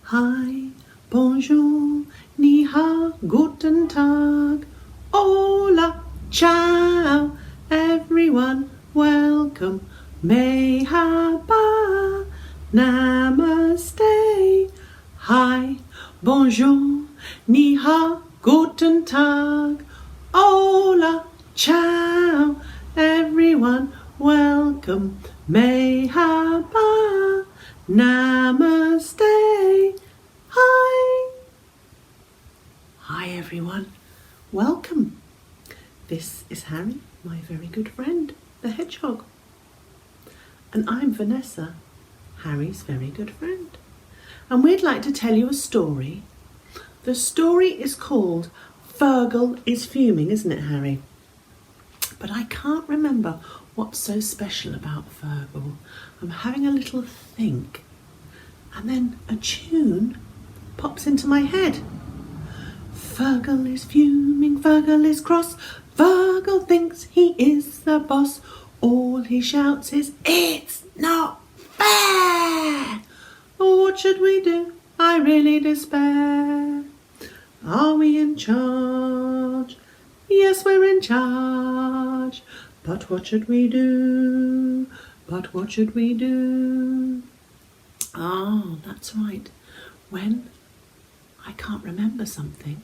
Hi, bonjour, ni hao, guten tag, hola, ciao, everyone, welcome, merhaba, namaste. Hi, bonjour, ni hao, guten tag, hola, ciao, everyone, welcome, merhaba, namaste. Hi. Hi everyone, welcome. This is Harry, my very good friend, the hedgehog. And I'm Vanessa, Harry's very good friend. And we'd like to tell you a story. The story is called Fergal is Fuming, isn't it, Harry? But I can't remember what's so special about Fergal. I'm having a little think. And then a tune pops into my head. Fergal is fuming, Fergal is cross, Fergal thinks he is the boss. All he shouts is, it's not fair! Oh, what should we do? I really despair. Are we in charge? Yes, we're in charge. But what should we do? But what should we do? Oh, that's right. When I can't remember something,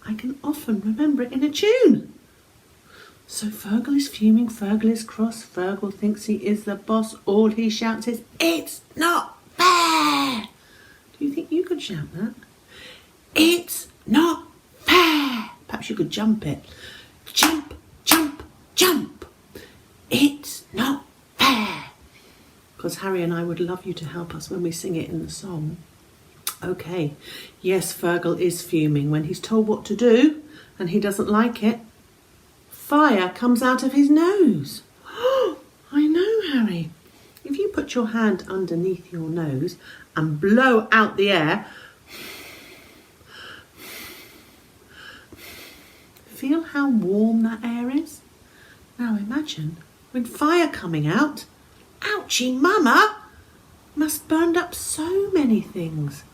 I can often remember it in a tune. So Fergal is fuming, Fergal is cross, Fergal thinks he is the boss. All he shouts is, it's not fair. Do you think you could shout that? It's not fair. Perhaps you could jump it. Jump, jump, jump. It's not fair. Because Harry and I would love you to help us when we sing it in the song. Okay, yes, Fergal is fuming. When he's told what to do and he doesn't like it, fire comes out of his nose. Oh, I know, Harry. If you put your hand underneath your nose and blow out the air, feel how warm that air is? Now imagine with fire coming out, ouchie mama, must burned up so many things.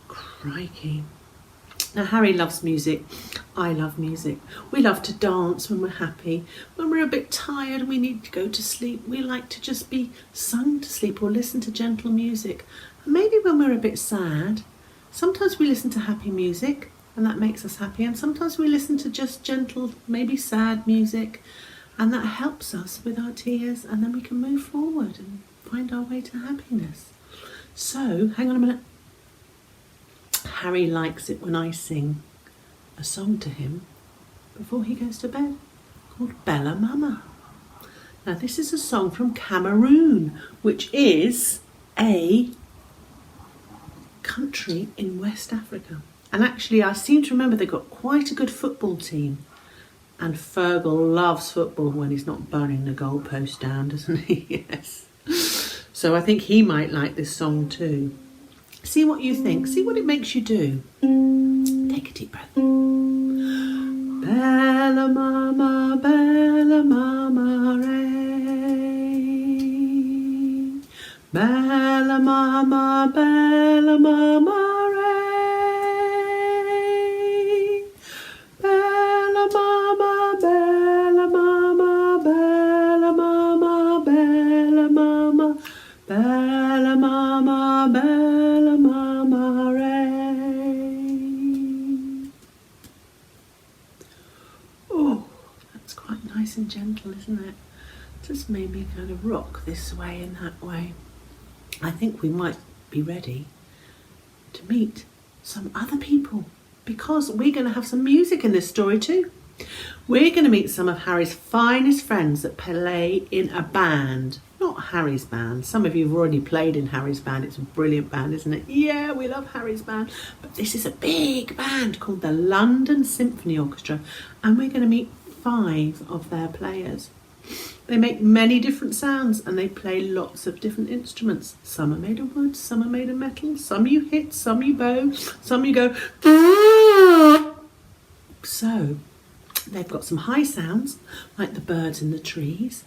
Crikey. Now Harry loves music. I love music. We love to dance when we're happy. When we're a bit tired and we need to go to sleep, we like to just be sung to sleep or listen to gentle music. And maybe when we're a bit sad, sometimes we listen to happy music and that makes us happy. And sometimes we listen to just gentle, maybe sad music, and that helps us with our tears, and then we can move forward and find our way to happiness. So, hang on a minute. Harry likes it when I sing a song to him before he goes to bed called Belle Mama. Now, this is a song from Cameroon, which is a country in West Africa. And actually, I seem to remember they've got quite a good football team. And Fergal loves football when he's not burning the goalpost down, doesn't he? Yes. So I think he might like this song too. See what you think. See what it makes you do. Take a deep breath. Belle Mama, Belle Mama, ray. Belle Mama, Belle Mama, ray. Belle Mama, Belle Mama, Belle Mama, Belle Mama, Belle Mama, Belle Mama, ray. Oh, that's quite nice and gentle, isn't it? Just made me kind of rock this way and that way. I think we might be ready to meet some other people because we're going to have some music in this story too. We're going to meet some of Harry's finest friends that play in a band. Not Harry's band. Some of you have already played in Harry's band. It's a brilliant band, isn't it? Yeah, we love Harry's band. But this is a big band called the London Symphony Orchestra. And we're going to meet 5 of their players. They make many different sounds and they play lots of different instruments. Some are made of wood, some are made of metal, some you hit, some you bow, some you go. So they've got some high sounds like the birds in the trees.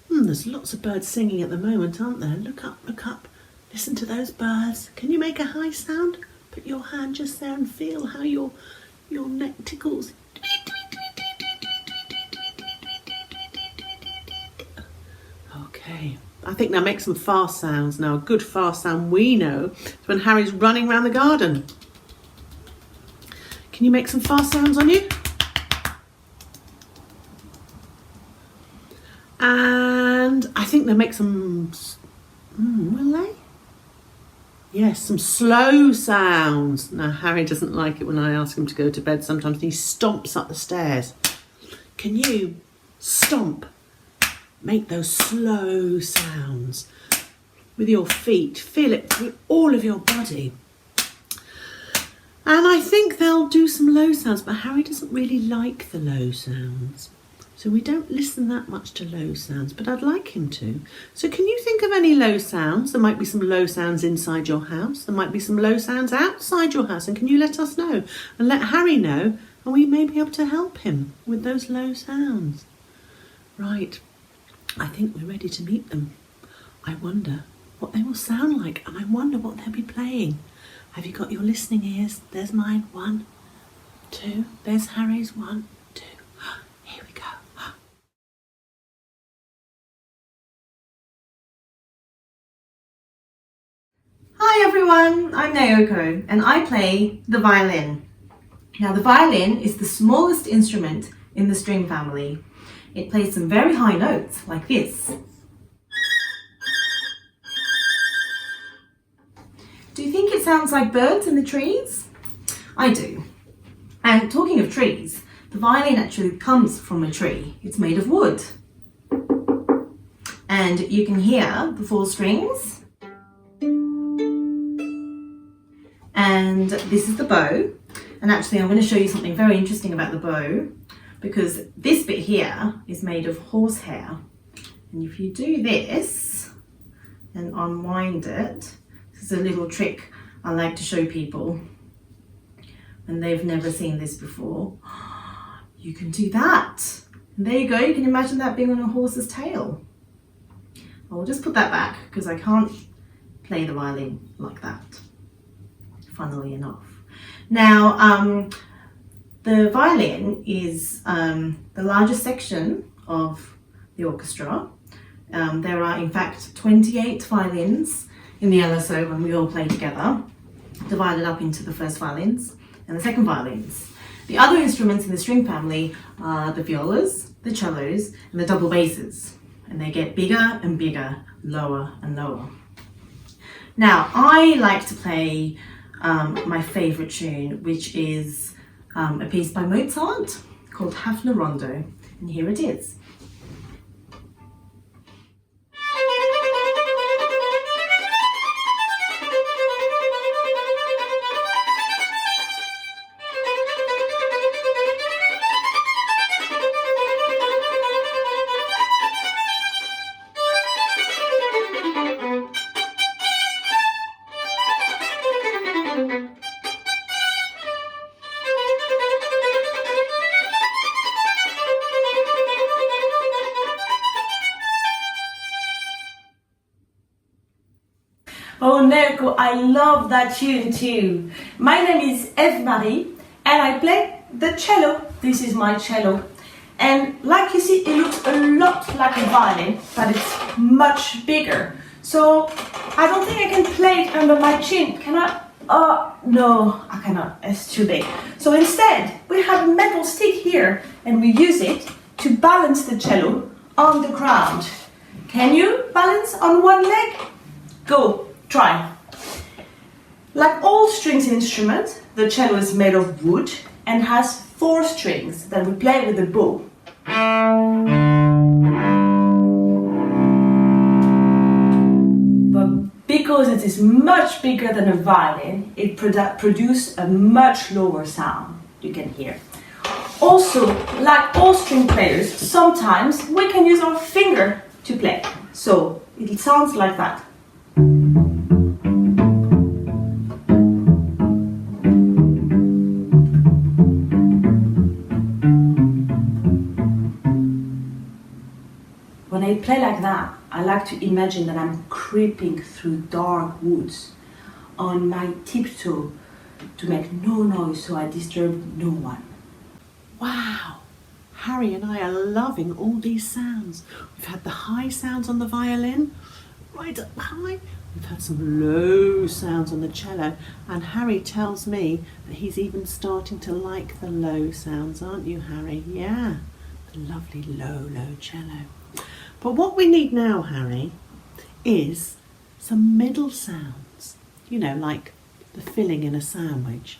There's lots of birds singing at the moment, aren't there? Look up, look up. Listen to those birds. Can you make a high sound? Put your hand just there and feel how your neck tickles. Okay, I think now make some fast sounds. Now a good fast sound we know is when Harry's running around the garden. Can you make some fast sounds on you? And I think they'll make some, will they? Yes, some slow sounds. Now Harry doesn't like it when I ask him to go to bed sometimes. He stomps up the stairs. Can you stomp? Make those slow sounds with your feet. Feel it through all of your body. And I think they'll do some low sounds, but Harry doesn't really like the low sounds. So we don't listen that much to low sounds, but I'd like him to. So can you think of any low sounds? There might be some low sounds inside your house. There might be some low sounds outside your house. And can you let us know? And let Harry know, and we may be able to help him with those low sounds. Right, I think we're ready to meet them. I wonder what they will sound like, and I wonder what they'll be playing. Have you got your listening ears? There's mine. 1, 2. There's Harry's. 1, 2. Here we go. Hi everyone, I'm Naoko and I play the violin. Now the violin is the smallest instrument in the string family. It plays some very high notes like this. Do you think it sounds like birds in the trees? I do. And talking of trees, the violin actually comes from a tree. It's made of wood. And you can hear the 4 strings. And this is the bow. And actually I'm going to show you something very interesting about the bow, because this bit here is made of horsehair. And if you do this and unwind it, this is a little trick I like to show people when they've never seen this before. You can do that. And there you go, you can imagine that being on a horse's tail. I'll just put that back because I can't play the violin like that, funnily enough. Now, the violin is the largest section of the orchestra. There are in fact 28 violins in the LSO when we all play together, divided up into the first violins and the second violins. The other instruments in the string family are the violas, the cellos, and the double basses. And they get bigger and bigger, lower and lower. Now, I like to play my favourite tune, which is a piece by Mozart called Haffner Rondo, and here it is. Oh Naoko, I love that tune too. My name is Eve-Marie and I play the cello. This is my cello. And like you see, it looks a lot like a violin, but it's much bigger. So I don't think I can play it under my chin, can I? Oh, no, I cannot, it's too big. So instead, we have a metal stick here and we use it to balance the cello on the ground. Can you balance on one leg? Go. Try. Like all strings instruments, the cello is made of wood and has 4 strings that we play with the bow. But because it is much bigger than a violin, it produces a much lower sound you can hear. Also, like all string players, sometimes we can use our finger to play. So it sounds like that. When I play like that, I like to imagine that I'm creeping through dark woods on my tiptoe to make no noise so I disturb no one. Wow! Harry and I are loving all these sounds. We've had the high sounds on the violin, right up high. We've had some low sounds on the cello, and Harry tells me that he's even starting to like the low sounds, aren't you, Harry? Yeah, the lovely low cello. But what we need now, Harry, is some middle sounds. You know, like the filling in a sandwich.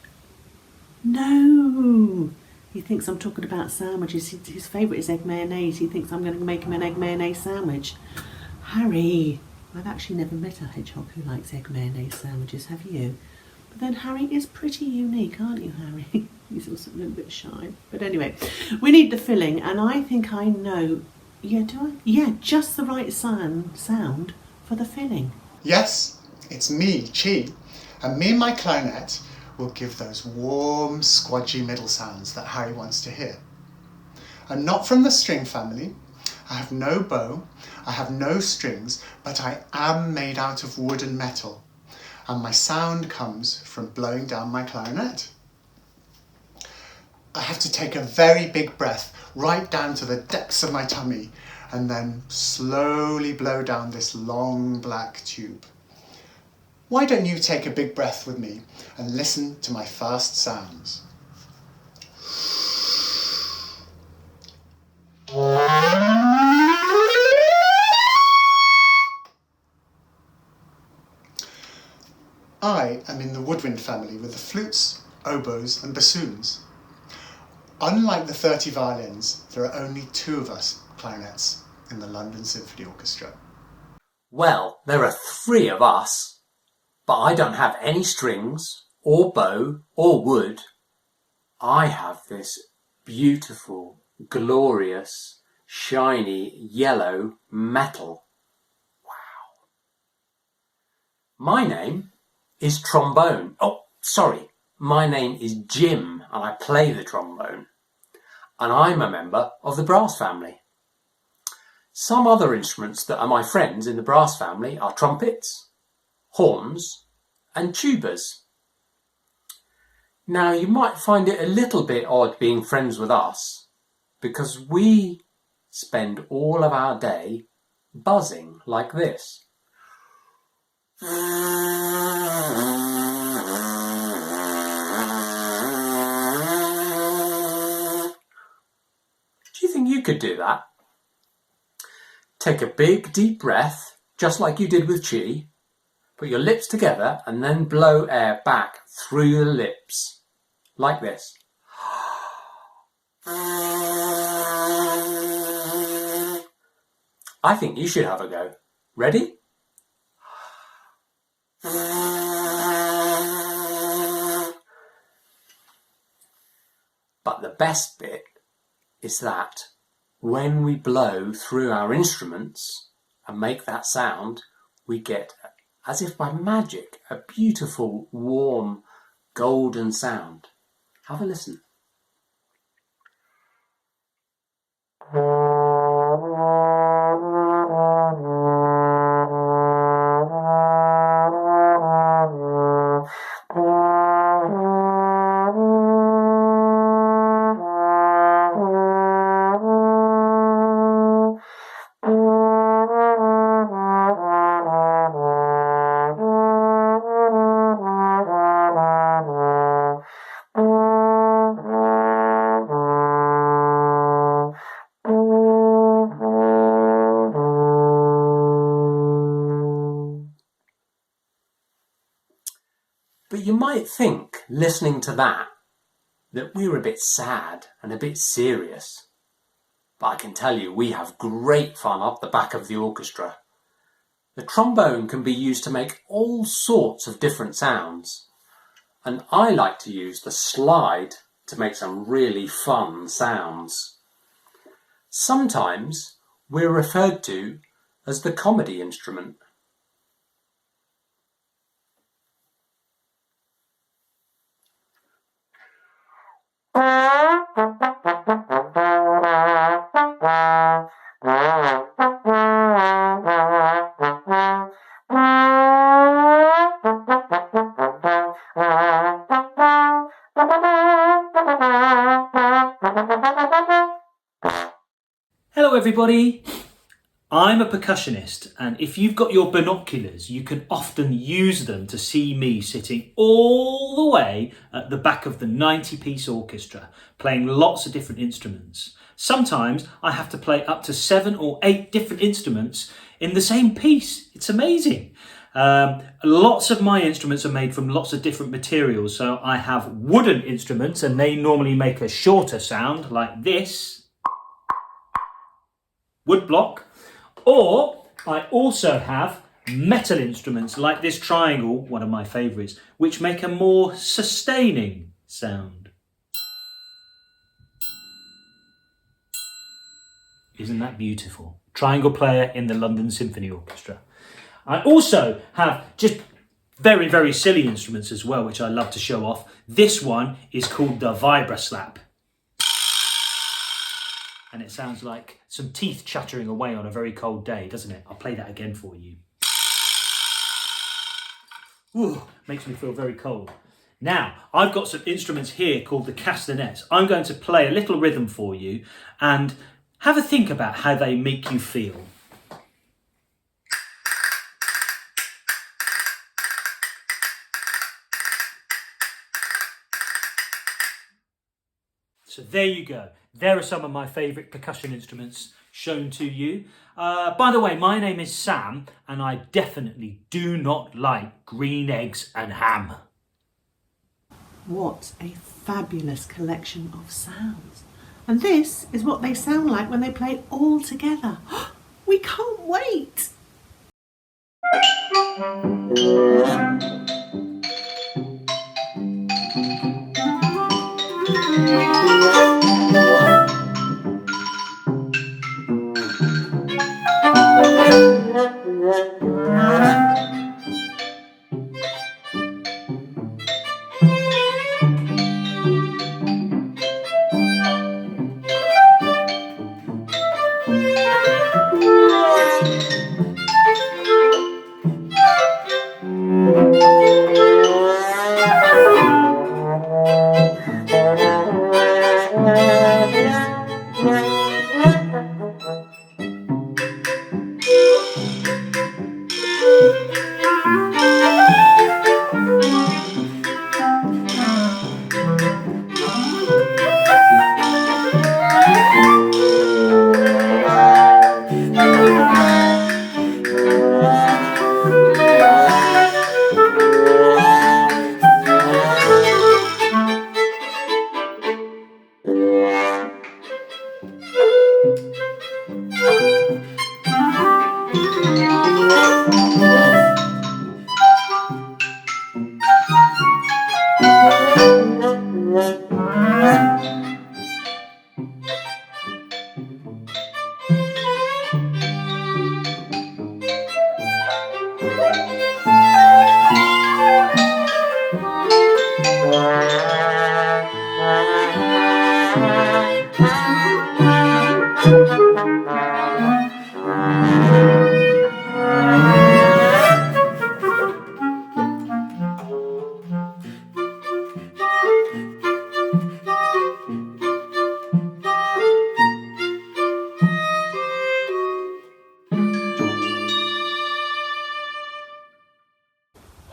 No! He thinks I'm talking about sandwiches. His favourite is egg mayonnaise. He thinks I'm going to make him an egg mayonnaise sandwich. Harry, I've actually never met a hedgehog who likes egg mayonnaise sandwiches, have you? But then Harry is pretty unique, aren't you, Harry? He's also a little bit shy. But anyway, we need the filling, and I think I know... Yeah, do I? Yeah, just the right sound for the filling. Yes, it's me, Chi, and me and my clarinet will give those warm, squodgy middle sounds that Harry wants to hear. I'm not from the string family. I have no bow, I have no strings, but I am made out of wood and metal, and my sound comes from blowing down my clarinet. I have to take a very big breath right down to the depths of my tummy and then slowly blow down this long black tube. Why don't you take a big breath with me and listen to my first sounds? I am in the woodwind family with the flutes, oboes and bassoons. Unlike the 30 violins, there are only 2 of us clarinets in the London Symphony Orchestra. Well, there are 3 of us, but I don't have any strings, or bow, or wood. I have this beautiful, glorious, shiny, yellow metal. Wow. My name is trombone. Oh, sorry. My name is Jim, and I play the trombone. And I'm a member of the brass family. Some other instruments that are my friends in the brass family are trumpets, horns, and tubas. Now, you might find it a little bit odd being friends with us, because we spend all of our day buzzing like this. Do you think you could do that? Take a big deep breath, just like you did with Chi. Put your lips together and then blow air back through the lips, like this. I think you should have a go. Ready? But the best bit is that when we blow through our instruments and make that sound, we get, as if by magic, a beautiful, warm, golden sound. Have a listen. But you might think, listening to that we're a bit sad and a bit serious. But I can tell you, we have great fun up the back of the orchestra. The trombone can be used to make all sorts of different sounds. And I like to use the slide to make some really fun sounds. Sometimes we're referred to as the comedy instrument. everybody. I'm a percussionist, and if you've got your binoculars, you can often use them to see me sitting all the way at the back of the 90-piece orchestra, playing lots of different instruments. Sometimes I have to play up to 7 or 8 different instruments in the same piece. It's amazing. Lots of my instruments are made from lots of different materials. So I have wooden instruments, and they normally make a shorter sound like this, wood block. Or I also have metal instruments like this triangle, one of my favourites, which make a more sustaining sound. Isn't that beautiful? Triangle player in the London Symphony Orchestra. I also have just very, very silly instruments as well, which I love to show off. This one is called the Vibraslap. And it sounds like some teeth chattering away on a very cold day, doesn't it? I'll play that again for you. Ooh, makes me feel very cold. Now, I've got some instruments here called the castanets. I'm going to play a little rhythm for you and have a think about how they make you feel. So there you go. There are some of my favourite percussion instruments shown to you. By the way, my name is Sam, and I definitely do not like green eggs and ham. What a fabulous collection of sounds. And this is what they sound like when they play all together. We can't wait!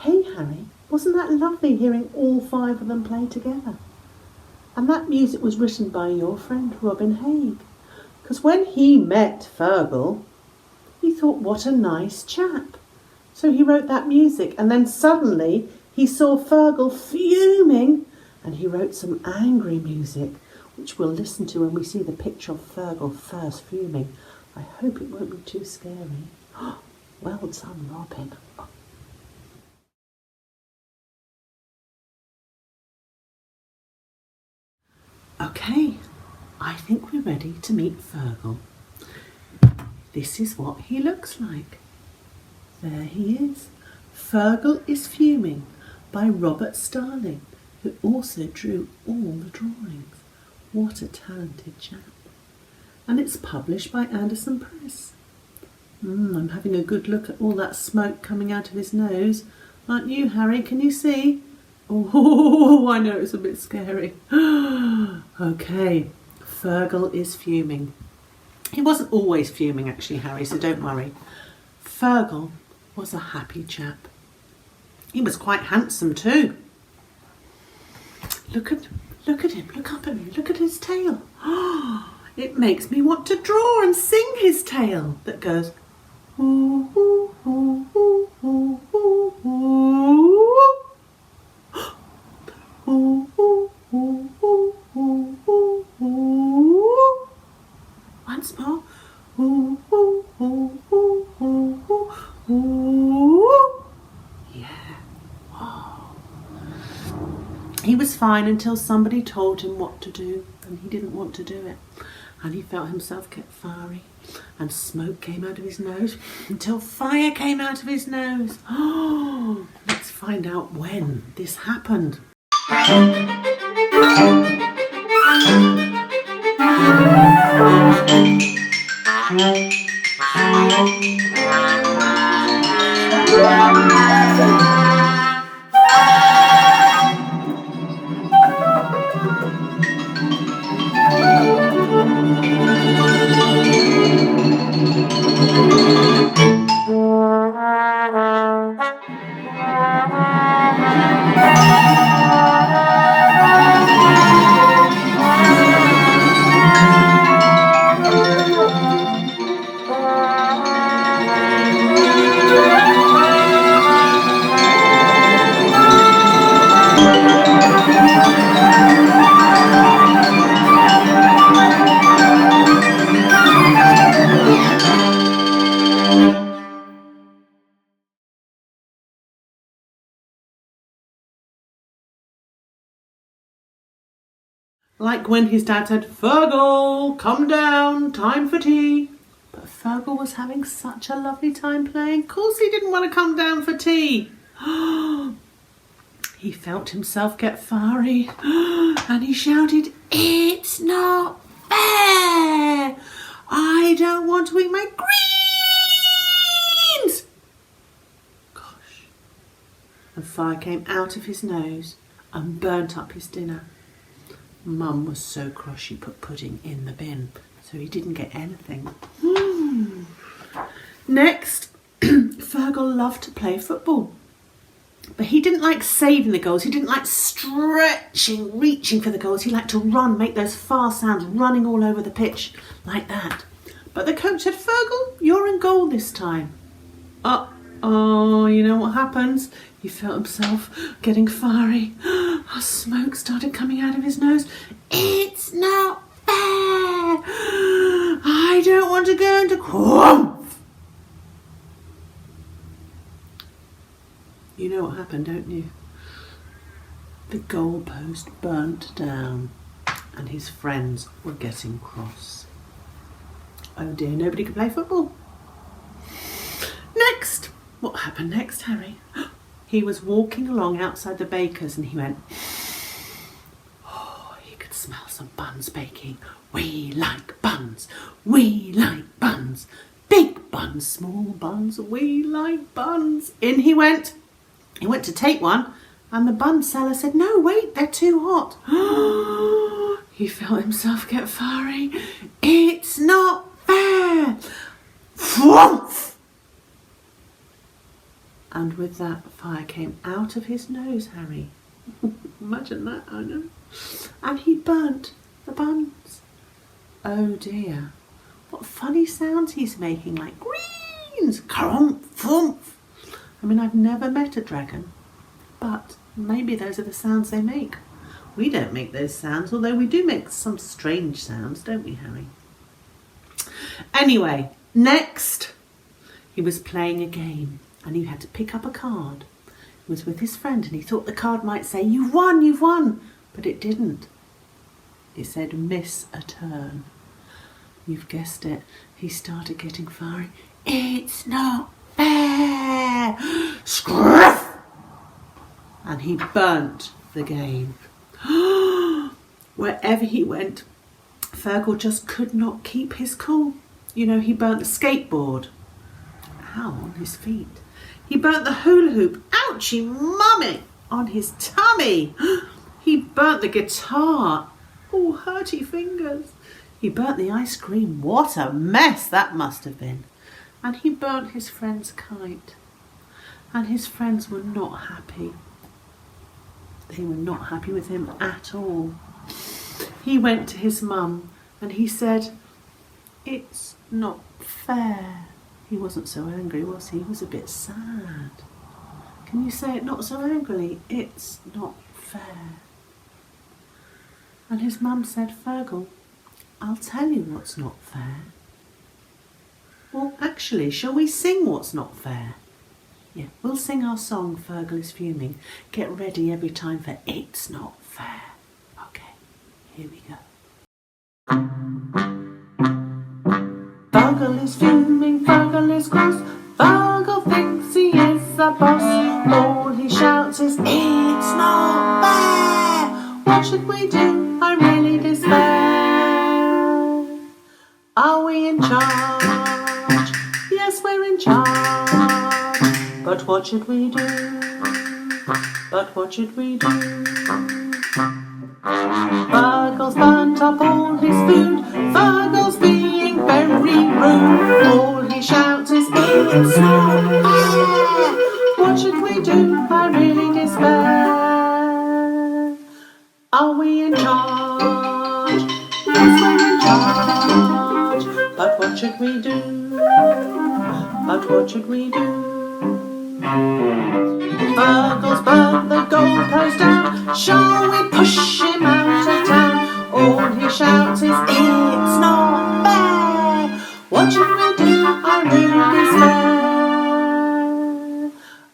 Hey Harry, wasn't that lovely hearing all 5 of them play together? And that music was written by your friend Robin Haigh. Because when he met Fergal, he thought, what a nice chap. So he wrote that music, and then suddenly he saw Fergal fuming, and he wrote some angry music, which we'll listen to when we see the picture of Fergal first fuming. I hope it won't be too scary. Well done, Robin. Okay, I think we're ready to meet Fergal. This is what he looks like. There he is. Fergal is Fuming by Robert Starling, who also drew all the drawings. What a talented chap. And it's published by Anderson Press. I'm having a good look at all that smoke coming out of his nose. Aren't you, Harry? Can you see? Oh, I know it's a bit scary. Okay, Fergal is Fuming. He wasn't always fuming, actually, Harry, so don't worry. Fergal was a happy chap. He was quite handsome too. Look at him, look up at me, look at his tail. It makes me want to draw and sing his tale that goes ooh, ooh, ooh, ooh, ooh, ooh, ooh. Ooh, ooh, ooh, ooh, ooh, ooh, ooh. Once more. Ooh, ooh, ooh, ooh, ooh, ooh, ooh. Yeah. Wow. He was fine until somebody told him what to do, and he didn't want to do it. And he felt himself get fiery, and smoke came out of his nose until fire came out of his nose. Oh, let's find out when this happened. Like when his dad said, "Fergal, come down, time for tea." But Fergal was having such a lovely time playing. Of course he didn't want to come down for tea. He felt himself get fiery and he shouted, "It's not fair! I don't want to eat my greens!" Gosh. And fire came out of his nose and burnt up his dinner. Mum was so cross she put pudding in the bin, so he didn't get anything. Next, Fergal loved to play football. But he didn't like saving the goals. He didn't like stretching, reaching for the goals. He liked to run, make those fast sounds, running all over the pitch like that. But the coach said, "Fergal, you're in goal this time." Oh, you know what happens? He felt himself getting fiery. Smoke started coming out of his nose. "It's not fair! I don't want to go into clump." You know what happened, don't you? The goalpost burnt down and his friends were getting cross. Oh dear, nobody could play football. Next, what happened next, Harry? He was walking along outside the baker's and he went, oh, he could smell some buns baking. "We like buns, we like buns. Big buns, small buns, we like buns." In he went. He went to take one and the bun seller said, "No, wait, they're too hot." He felt himself get fiery. "It's not fair!" Thwomp! And with that, fire came out of his nose, Harry. Imagine that, I know. And he burnt the buns. Oh dear. What funny sounds he's making, like greens, crump, thump. I mean, I've never met a dragon, but maybe those are the sounds they make. We don't make those sounds, although we do make some strange sounds, don't we, Harry? Anyway, next, he was playing a game. And he had to pick up a card. He was with his friend and he thought the card might say, "You've won, you've won." But it didn't. It said, "Miss a turn." You've guessed it. He started getting fiery. "It's not fair!" Scruff! And he burnt the game. Wherever he went, Fergal just could not keep his cool. You know, he burnt the skateboard. Ow, on his feet. He burnt the hula hoop, ouchie mummy, on his tummy. He burnt the guitar, oh hurty fingers. He burnt the ice cream. What a mess that must have been. And he burnt his friend's kite. And his friends were not happy. They were not happy with him at all. He went to his mum and he said, "It's not fair." He wasn't so angry, was he? He was a bit sad. Can you say it not so angrily? It's not fair. And his mum said, "Fergal, I'll tell you what's not fair." Well, actually, shall we sing what's not fair? Yeah, we'll sing our song, Fergal is Fuming. Get ready every time for It's Not Fair. Okay, here we go. Fergal is fuming, Fergal is cross. Fergal thinks he is the boss. All he shouts is, "It's not fair! What should we do? I really despair." Are we in charge? Yes, we're in charge. But what should we do? But what should we do? Fergal's burnt up all his food. Fergal's being very rude. All he shouts is, "It's not fair! What should we do? I really despair." Are we in charge? Yes, we're in charge. But what should we do? But what should we do? Fergal's burnt the goalpost down. Shall we push him out of town? All he shouts is, "It's not fair! What should we do? I really despair."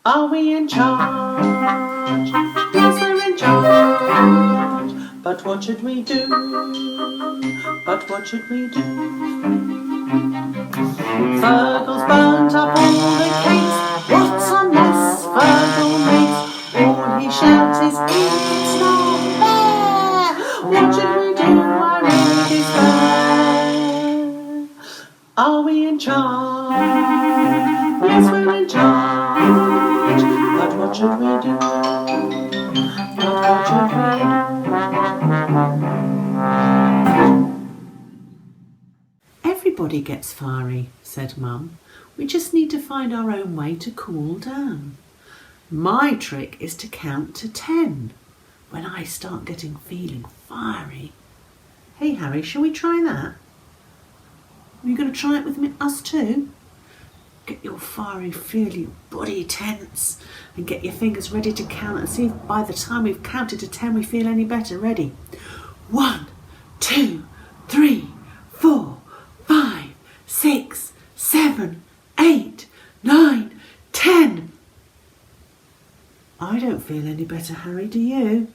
Are we in charge? Yes, we're in charge. But what should we do? But what should we do? Fergal's burnt up all the cakes. What a mess Fergal makes. All he shouts is, "It's not fair! What should we do? I really despair." Are we in charge? Yes, we're in charge. But what should we do? But what should we do? "Everybody gets fiery," said Mum. "We just need to find our own way to cool down. My trick is to count to 10 when I start feeling fiery." Hey Harry, shall we try that? Are you going to try it with us too? Get your fiery, feely body tense and get your fingers ready to count and see if by the time we've counted to 10 we feel any better. Ready? 1, 2, 3, 4, 5, 6, 7, 8, 9, 10. I don't feel any better, Harry, do you?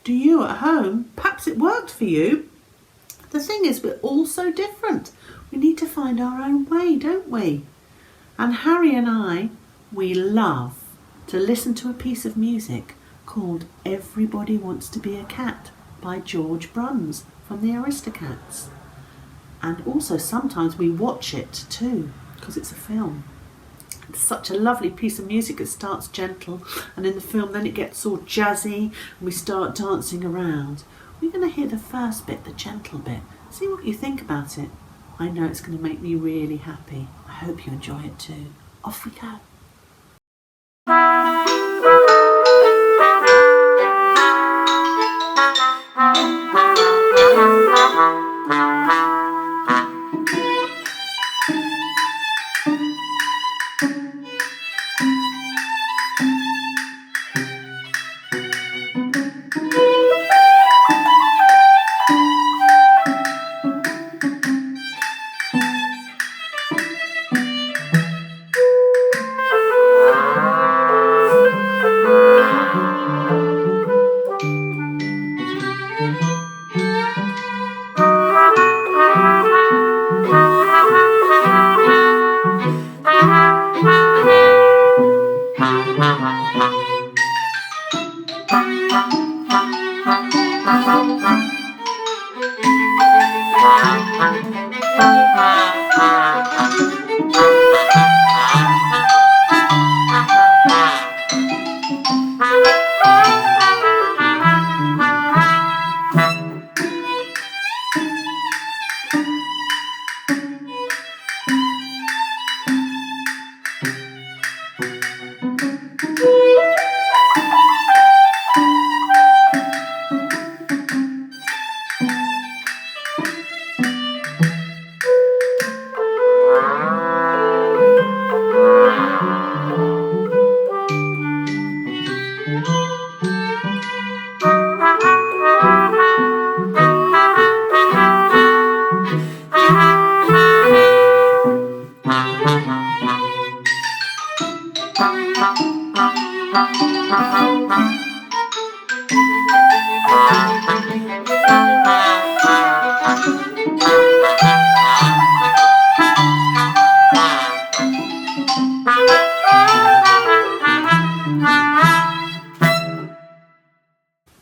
Do you at home? Perhaps it worked for you. The thing is, we're all so different. We need to find our own way, don't we? And Harry and I, we love to listen to a piece of music called "Everybody Wants to Be a Cat" by George Bruns from the Aristocats. And also sometimes we watch it too, because it's a film. It's such a lovely piece of music. It starts gentle, and in the film then it gets all jazzy and we start dancing around. We're going to hear the first bit, the gentle bit. See what you think about it. I know it's going to make me really happy. I hope you enjoy it too. Off we go.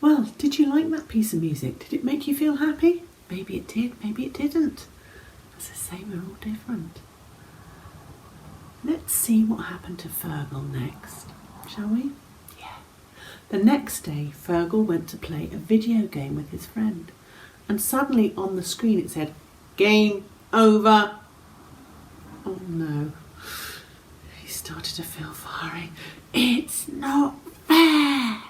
Well, did you like that piece of music? Did it make you feel happy? Maybe it did, maybe it didn't. As I say, we're all different. Let's see what happened to Fergal next, shall we? Yeah. The next day, Fergal went to play a video game with his friend, and suddenly on the screen it said, "Game over." Oh no. He started to feel fiery. It's not fair.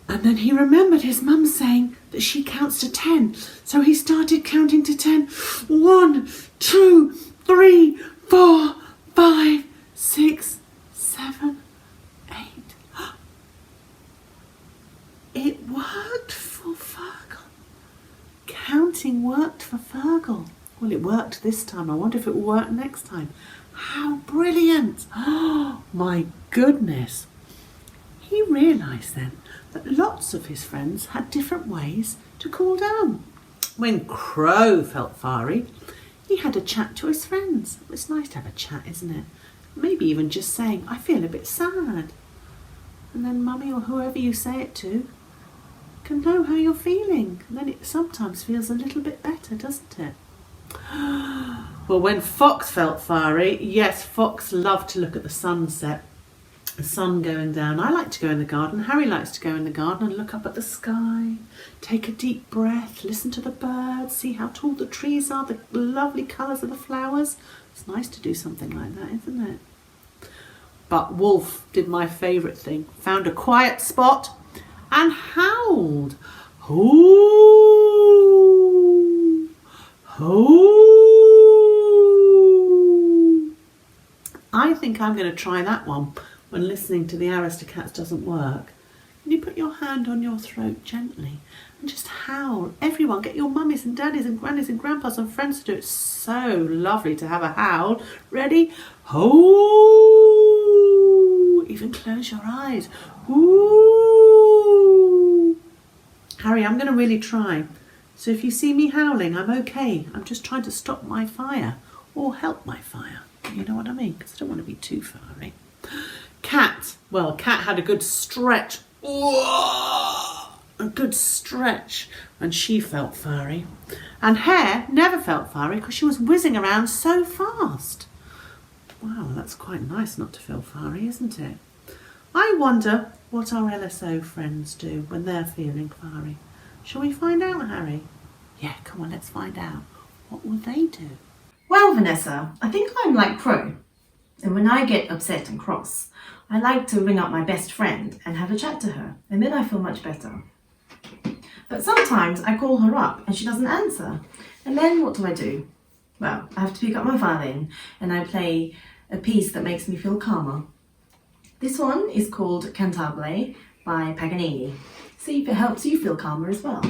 And then he remembered his mum saying that she counts to 10. So he started counting to 10. 1, 2, 3, 4, 5, 6, 7, 8. It worked for Fergal. Counting worked for Fergal. Well, it worked this time. I wonder if it will work next time. How brilliant. Oh, my goodness. He realised then that lots of his friends had different ways to cool down. When Crow felt fiery, he had a chat to his friends. It's nice to have a chat, isn't it? Maybe even just saying, "I feel a bit sad." And then Mummy or whoever you say it to can know how you're feeling. And then it sometimes feels a little bit better, doesn't it? Well, when Fox felt fiery, yes, Fox loved to look at the sunset. The sun going down. I like to go in the garden. Harry likes to go in the garden and look up at the sky, take a deep breath, listen to the birds, see how tall the trees are, the lovely colours of the flowers. It's nice to do something like that, isn't it? But Wolf did my favourite thing, found a quiet spot and howled. Hoo! Hoo! I think I'm going to try that one. When listening to the Aristocats doesn't work, can you put your hand on your throat gently and just howl? Everyone, get your mummies and daddies and grannies and grandpas and friends to do it. It's so lovely to have a howl. Ready? Ho! Even close your eyes. Ooh! Harry, I'm going to really try. So if you see me howling, I'm okay. I'm just trying to stop my fire or help my fire. You know what I mean? Because I don't want to be too fiery. Cat. Well, Cat had a good stretch. A good stretch when she felt fiery. And Hare never felt fiery because she was whizzing around so fast. Wow, that's quite nice not to feel fiery, isn't it? I wonder what our LSO friends do when they're feeling fiery. Shall we find out, Harry? Yeah, come on, let's find out. What will they do? Well, Vanessa, I think I'm like Crow. And when I get upset and cross, I like to ring up my best friend and have a chat to her, and then I feel much better. But sometimes I call her up and she doesn't answer. And then what do? Well, I have to pick up my violin and I play a piece that makes me feel calmer. This one is called Cantabile by Paganini. See if it helps you feel calmer as well.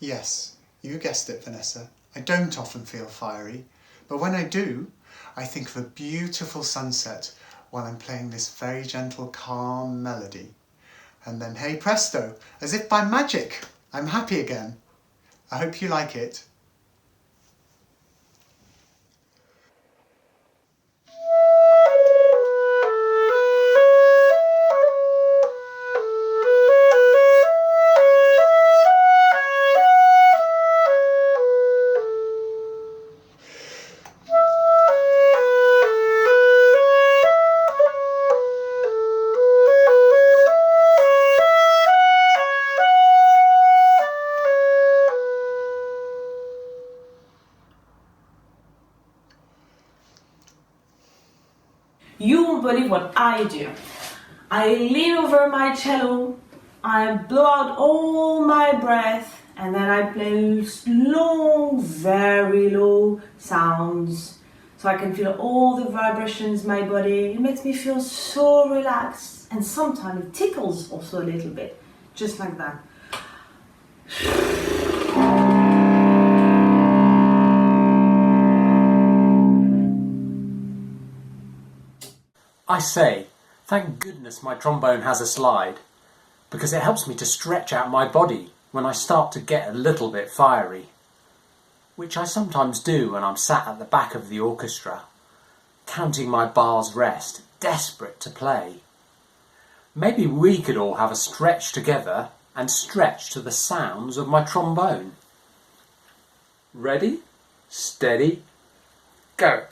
Yes, you guessed it, Vanessa. I don't often feel fiery, but when I do, I think of a beautiful sunset while I'm playing this very gentle, calm melody. And then, hey presto, as if by magic, I'm happy again. I hope you like it. You won't believe what I do. I lean over my cello, I blow out all my breath, and then I play long, very low sounds so I can feel all the vibrations in my body. It makes me feel so relaxed, and sometimes it tickles also a little bit, just like that. I say, thank goodness my trombone has a slide, because it helps me to stretch out my body when I start to get a little bit fiery, which I sometimes do when I'm sat at the back of the orchestra, counting my bars rest, desperate to play. Maybe we could all have a stretch together and stretch to the sounds of my trombone. Ready, steady, go.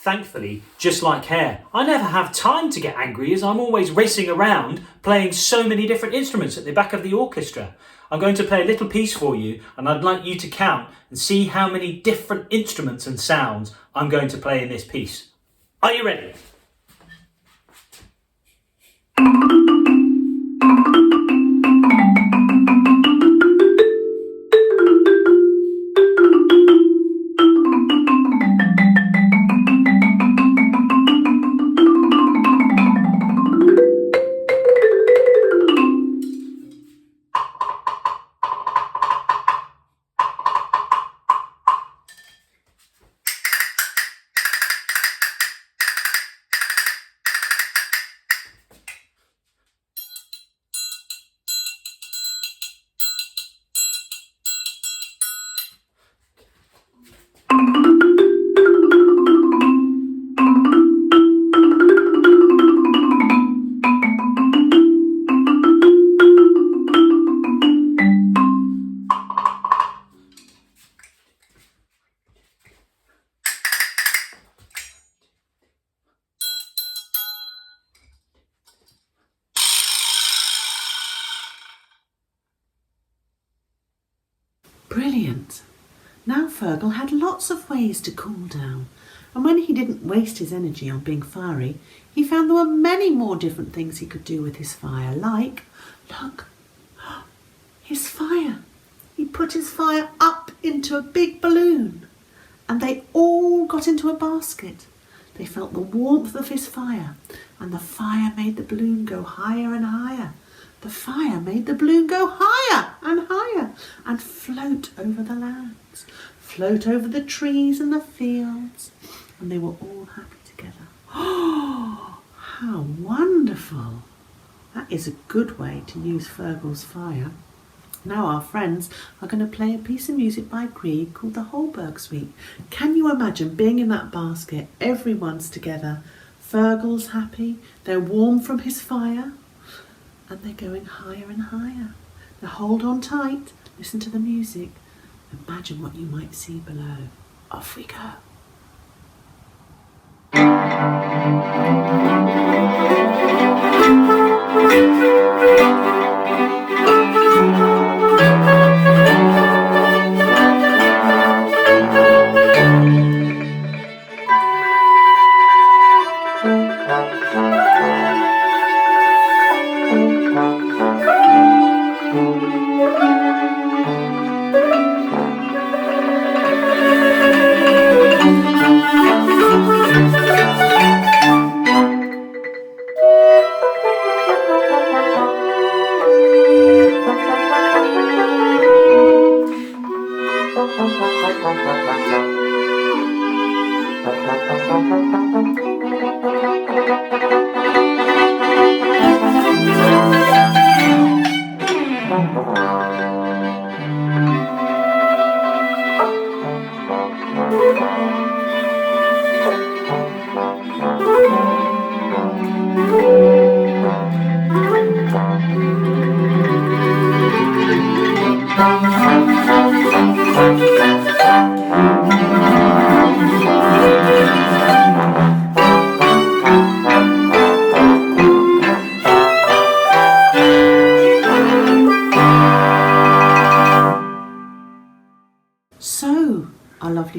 Thankfully, just like hair, I never have time to get angry as I'm always racing around playing so many different instruments at the back of the orchestra. I'm going to play a little piece for you and I'd like you to count and see how many different instruments and sounds I'm going to play in this piece. Are you ready? Brilliant. Now Fergal had lots of ways to cool down, and when he didn't waste his energy on being fiery, he found there were many more different things he could do with his fire, like, look, his fire. He put his fire up into a big balloon, and they all got into a basket. They felt the warmth of his fire, and the fire made the balloon go higher and higher. The fire made the balloon go higher and higher and float over the lands, float over the trees and the fields, and they were all happy together. Oh, how wonderful! That is a good way to use Fergal's fire. Now our friends are going to play a piece of music by Grieg called the Holberg Suite. Can you imagine being in that basket? Everyone's together. Fergal's happy. They're warm from his fire. And they're going higher and higher. Now hold on tight. Listen to the music. Imagine what you might see below. Off we go.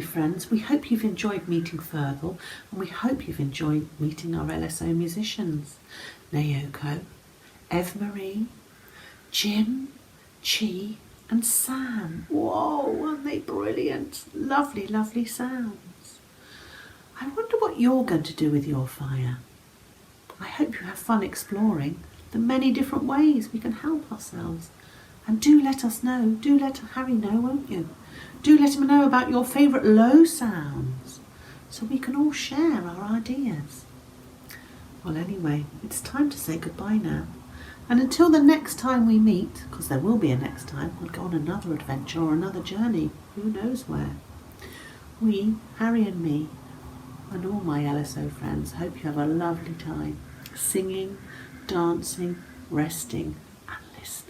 friends, we hope you've enjoyed meeting Fergal, and we hope you've enjoyed meeting our LSO musicians. Naoko, Eve-Marie, Jim, Chi and Sam. Whoa, aren't they brilliant? Lovely, lovely sounds. I wonder what you're going to do with your fire. I hope you have fun exploring the many different ways we can help ourselves. And do let us know, do let Harry know, won't you? Do let him know about your favourite low sounds, so we can all share our ideas. Well, anyway, it's time to say goodbye now. And until the next time we meet, because there will be a next time, we'll go on another adventure or another journey, who knows where. We, Harry and me, and all my LSO friends, hope you have a lovely time singing, dancing, resting and listening.